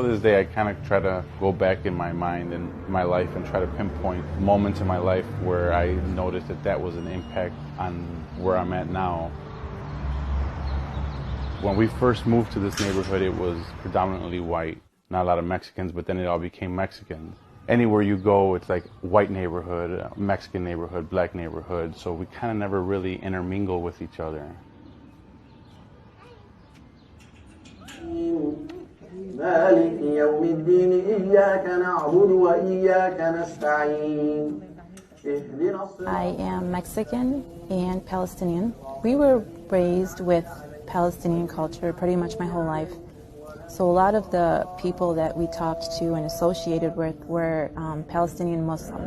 till this day, I kind of try to go back in my mind and my life and try to pinpoint moments in my life where I noticed that that was an impact on where I'm at now. When we first moved to this neighborhood, it was predominantly white. Not a lot of Mexicans, but then it all became Mexicans. Anywhere you go, it's like white neighborhood, Mexican neighborhood, black neighborhood, so we kind of never really intermingle with each other. I am Mexican and Palestinian. We were raised with Palestinian culture pretty much my whole life. So a lot of the people that we talked to and associated with were Palestinian Muslim.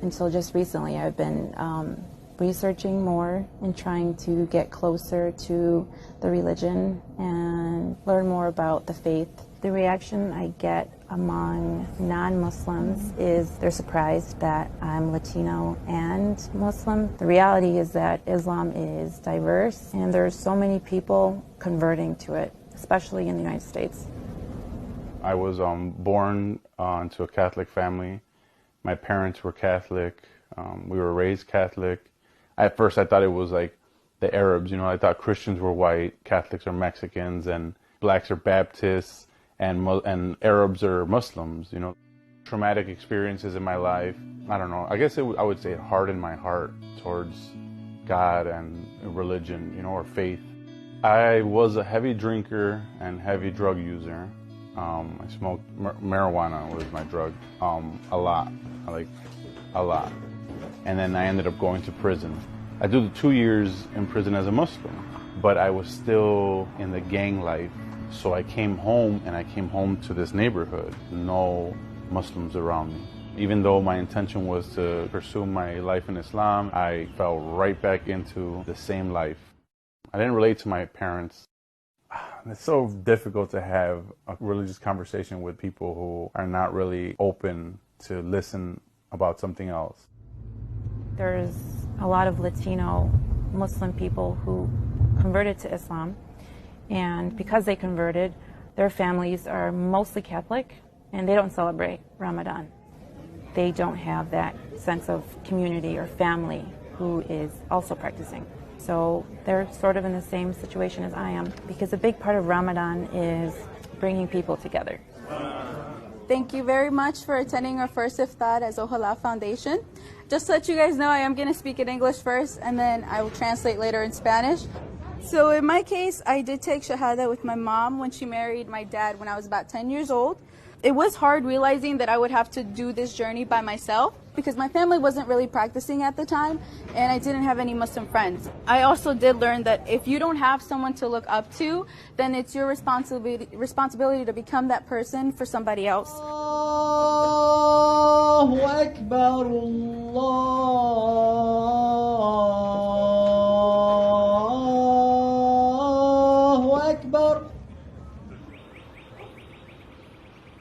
Until just recently, I've been researching more and trying to get closer to the religion and learn more about the faith. The reaction I get among non-Muslims is they're surprised that I'm Latino and Muslim. The reality is that Islam is diverse and there's so many people converting to it, especially in the United States. I was born into a Catholic family. My parents were Catholic. We were raised Catholic. At first I thought it was like the Arabs, you know, I thought Christians were white, Catholics are Mexicans, and blacks are Baptists, and Arabs are Muslims, you know. Traumatic experiences in my life, I don't know, I guess I would say it hardened my heart towards God and religion, you know, or faith. I was a heavy drinker and heavy drug user. I smoked marijuana was my drug, a lot. And then I ended up going to prison. I did the 2 years in prison as a Muslim, but I was still in the gang life. So I came home, and I came home to this neighborhood. No Muslims around me. Even though my intention was to pursue my life in Islam, I fell right back into the same life. I didn't relate to my parents. It's so difficult to have a religious conversation with people who are not really open to listen about something else. There's a lot of Latino Muslim people who converted to Islam, and because they converted, their families are mostly Catholic, and they don't celebrate Ramadan. They don't have that sense of community or family who is also practicing. So they're sort of in the same situation as I am, because a big part of Ramadan is bringing people together. Thank you very much for attending our first iftar as Ohala Foundation. Just to let you guys know, I am going to speak in English first, and then I will translate later in Spanish. So in my case, I did take Shahada with my mom when she married my dad when I was about 10 years old. It was hard realizing that I would have to do this journey by myself because my family wasn't really practicing at the time and I didn't have any Muslim friends. I also did learn that if you don't have someone to look up to, then it's your responsibility to become that person for somebody else. Allahu Akbar, Allahu Akbar.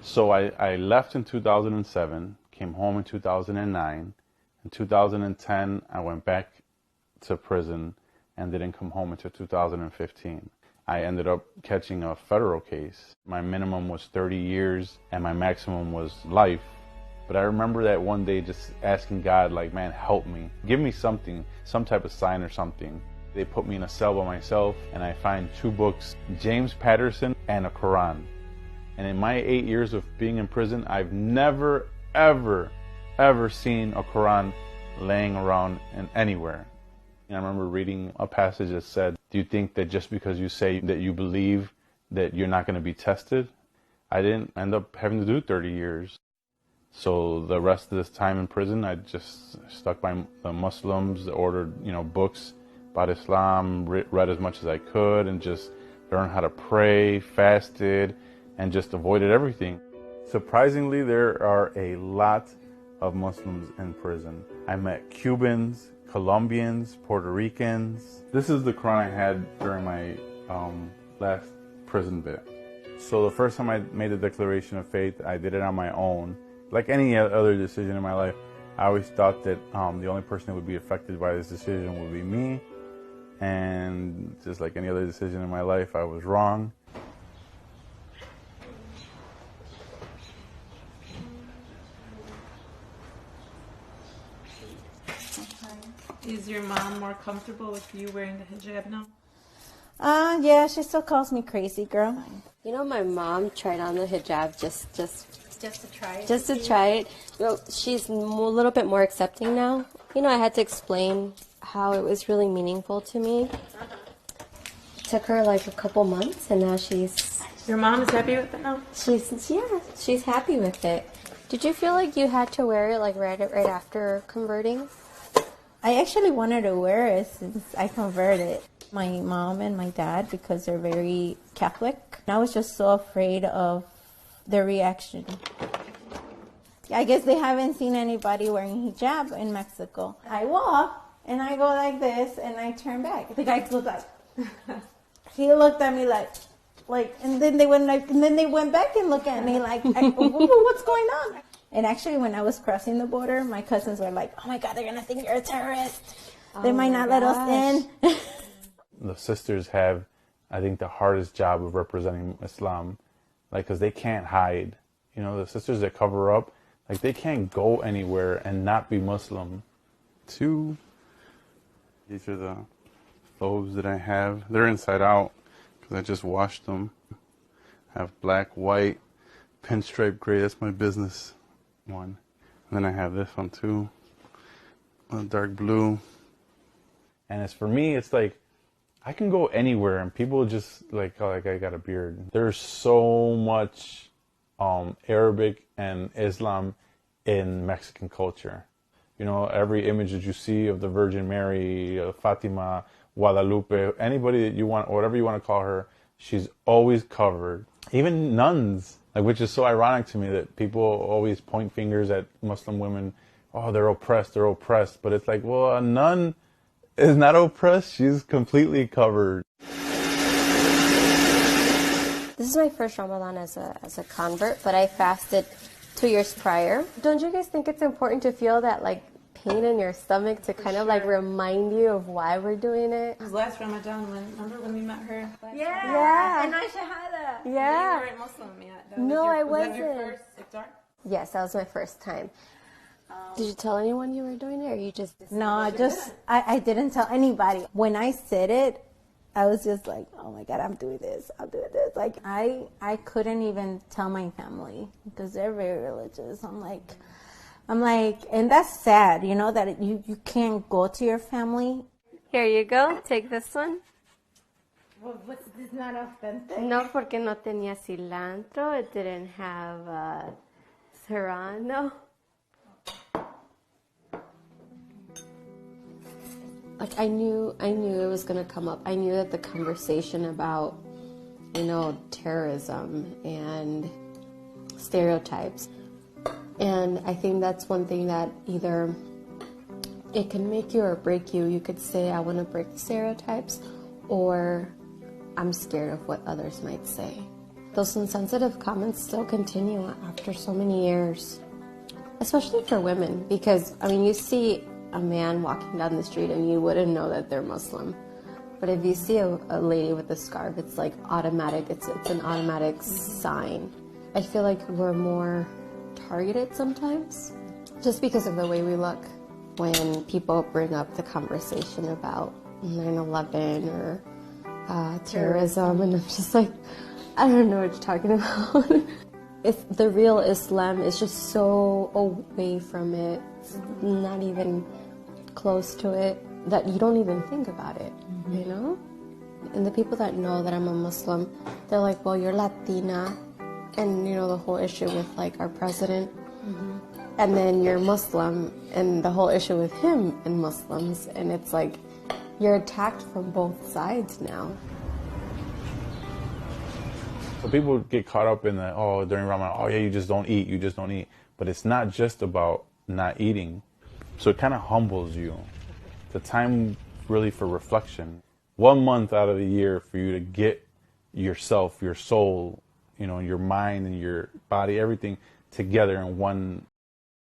So I left in 2007, came home in 2009. In 2010, I went back to prison and didn't come home until 2015. I ended up catching a federal case. My minimum was 30 years and my maximum was life. But I remember that one day just asking God, like, man, help me. Give me something, some type of sign or something. They put me in a cell by myself and I find 2 books, James Patterson and a Quran. And in my 8 years of being in prison, I've never, ever seen a Quran laying around anywhere. And I remember reading a passage that said, do you think that just because you say that you believe that you're not going to be tested? I didn't end up having to do 30 years. So the rest of this time in prison, I just stuck by the Muslims, ordered, books about Islam, read as much as I could, and just learned how to pray, fasted, and just avoided everything. Surprisingly, there are a lot of Muslims in prison. I met Cubans, Colombians, Puerto Ricans. This is the Quran I had during my last prison bit. So the first time I made the declaration of faith, I did it on my own. Like any other decision in my life, I always thought that the only person that would be affected by this decision would be me. And just like any other decision in my life, I was wrong. Is your mom more comfortable with you wearing the hijab now? Yeah, she still calls me crazy girl. You know, my mom tried on the hijab just to try it. Just to try it. You know, she's a little bit more accepting now. You know, I had to explain how it was really meaningful to me. It took her like a couple months, and now she's... Your mom is happy with it now? She's happy with it. Did you feel like you had to wear it like right after converting? I actually wanted to wear it since I converted. My mom and my dad, because they're very Catholic, I was just so afraid of their reaction. I guess they haven't seen anybody wearing hijab in Mexico. I walk and I go like this and I turn back. The guy looked like, he looked at me like, and then they went back and looked at me like, what's going on? And actually, when I was crossing the border, my cousins were like, "Oh my God, they're gonna think you're a terrorist. They might not let us in." The sisters have, I think, the hardest job of representing Islam, like, because they can't hide. You know, the sisters that cover up, like, they can't go anywhere and not be Muslim. These are the thobes that I have. They're inside out because I just washed them. I have black, white, pinstripe gray. That's my business one. And then I have this one too, a dark blue. And as for me, it's like, I can go anywhere and people just like, oh, like I got a beard. There's so much Arabic and Islam in Mexican culture. You know, every image that you see of the Virgin Mary, Fatima, Guadalupe, anybody that you want, whatever you want to call her, she's always covered. Even nuns, like, which is so ironic to me that people always point fingers at Muslim women. Oh, they're oppressed. But it's like, well, a nun is not oppressed. She's completely covered. This is my first Ramadan as a convert, but I fasted 2 years prior. Don't you guys think it's important to feel that like pain in your stomach to kind of like remind you of why we're doing it? It was last Ramadan, remember when we met her? Yeah. And I shahada. Yeah. You weren't Muslim yet. No, I was wasn't. that your first iftar? Yes, that was my first time. Did you tell anyone you were doing it, or you just... No, I didn't tell anybody. When I said it, I was just like, oh my God, I'm doing this. Like, I couldn't even tell my family because they're very religious. I'm like, and that's sad, you know, that you can't go to your family. Here you go. Take this one. Well, what's this not authentic? No, porque no tenía cilantro. It didn't have serrano. Like, I knew it was going to come up. I knew that the conversation about, you know, terrorism and stereotypes. And I think that's one thing that either it can make you or break you. You could say, I want to break the stereotypes, or I'm scared of what others might say. Those insensitive comments still continue after so many years, especially for women, because, I mean, you see a man walking down the street and you wouldn't know that they're Muslim. But if you see a lady with a scarf, it's like automatic, it's an automatic sign. I feel like we're more targeted sometimes, just because of the way we look. When people bring up the conversation about 9/11 or terrorism, and I'm just like, I don't know what you're talking about. If the real Islam is just so away from it, not even close to it, that you don't even think about it, you know? And the people that know that I'm a Muslim, they're like, well, you're Latina, and you know, the whole issue with like our president, and then you're Muslim, and the whole issue with him and Muslims, and it's like, you're attacked from both sides now. So people get caught up in the, oh, during Ramadan, oh yeah, you just don't eat. But it's not just about not eating. So it kind of humbles you. It's a time really for reflection. 1 month out of the year for you to get yourself, your soul, you know, your mind and your body, everything together in one